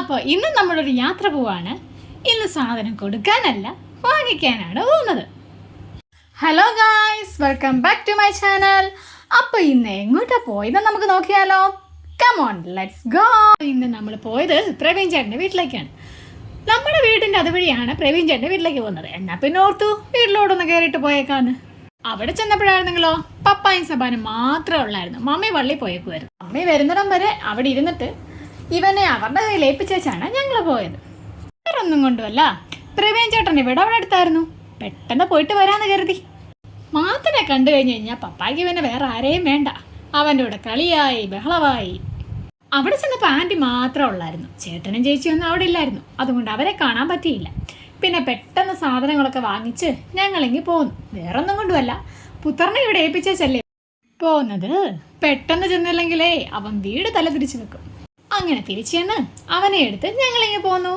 അപ്പോൾ ഇന്ന് നമ്മളൊരു യാത്ര പോവാണ്. ഇന്ന് സാധനം കൊടുക്കാനല്ല, വാങ്ങിക്കാനാണ് പോകുന്നത്. Hello guys, welcome back to my channel. അപ്പോൾ ഇന്ന് എങ്ങോട്ടാണ് പോയതെന്ന് നമുക്ക് നോക്കിയാലോ? Come on, let's go. ഇന്ന് നമ്മൾ പോയത് പ്രവീൺ ചേട്ടൻ്റെ വീട്ടിലേക്കാണ്. നമ്മുടെ വീടിൻ്റെ അതുവഴിയാണ് പ്രവീൺ ചേട്ടൻ്റെ വീട്ടിലേക്ക് പോകുന്നത്. എന്നാൽ പിന്നെ ഓർത്തു വീട്ടിലോടൊന്ന് കയറിയിട്ട് പോയേക്കാന്ന്. അവിടെ ചെന്നപ്പോഴായിരുന്നെങ്കിലോ പപ്പായും സബാനും മാത്രമേ ഉള്ളായിരുന്നു. മമ്മി വള്ളി പോയേക്കുമായിരുന്നു. മമ്മി വരുന്നിടം വരെ അവിടെ ഇരുന്നിട്ട് ഇവനെ അവരുടെ കയ്യിൽ ഏൽപ്പിച്ചാണ് ഞങ്ങൾ പോയത്. വേറൊന്നും കൊണ്ടുമല്ല, പ്രവീൺ ചേട്ടൻ ഇവിടെ അവിടെ അടുത്തായിരുന്നു. പെട്ടെന്ന് പോയിട്ട് വരാമെന്ന് കരുതി. മാത്തനെ കണ്ടു കഴിഞ്ഞ് കഴിഞ്ഞാൽ പപ്പായ്ക്ക് ഇവനെ വേറെ ആരെയും വേണ്ട. അവൻ്റെ കൂടെ കളിയായി ബഹളമായി. അവിടെ ചെന്നപ്പോൾ ആൻറ്റി മാത്രമേ ഉള്ളായിരുന്നു. ചേട്ടനും ചേച്ചിയൊന്നും അവിടെ ഇല്ലായിരുന്നു. അതുകൊണ്ട് അവരെ കാണാൻ പറ്റിയില്ല. പിന്നെ പെട്ടെന്ന് സാധനങ്ങളൊക്കെ വാങ്ങിച്ച് ഞങ്ങളിങ്ങി പോന്നു. വേറൊന്നും കൊണ്ടുമല്ല, പുത്രനെ ഇവിടെ ഏൽപ്പിച്ചല്ലേ പോകുന്നത്. പെട്ടെന്ന് ചെന്നില്ലെങ്കിലേ അവൻ വീട് തല തിരിച്ചു വെക്കും. അങ്ങനെ തിരിച്ചു ചെന്ന് അവനെ എടുത്ത് ഞങ്ങളിങ്ങി പോന്നു.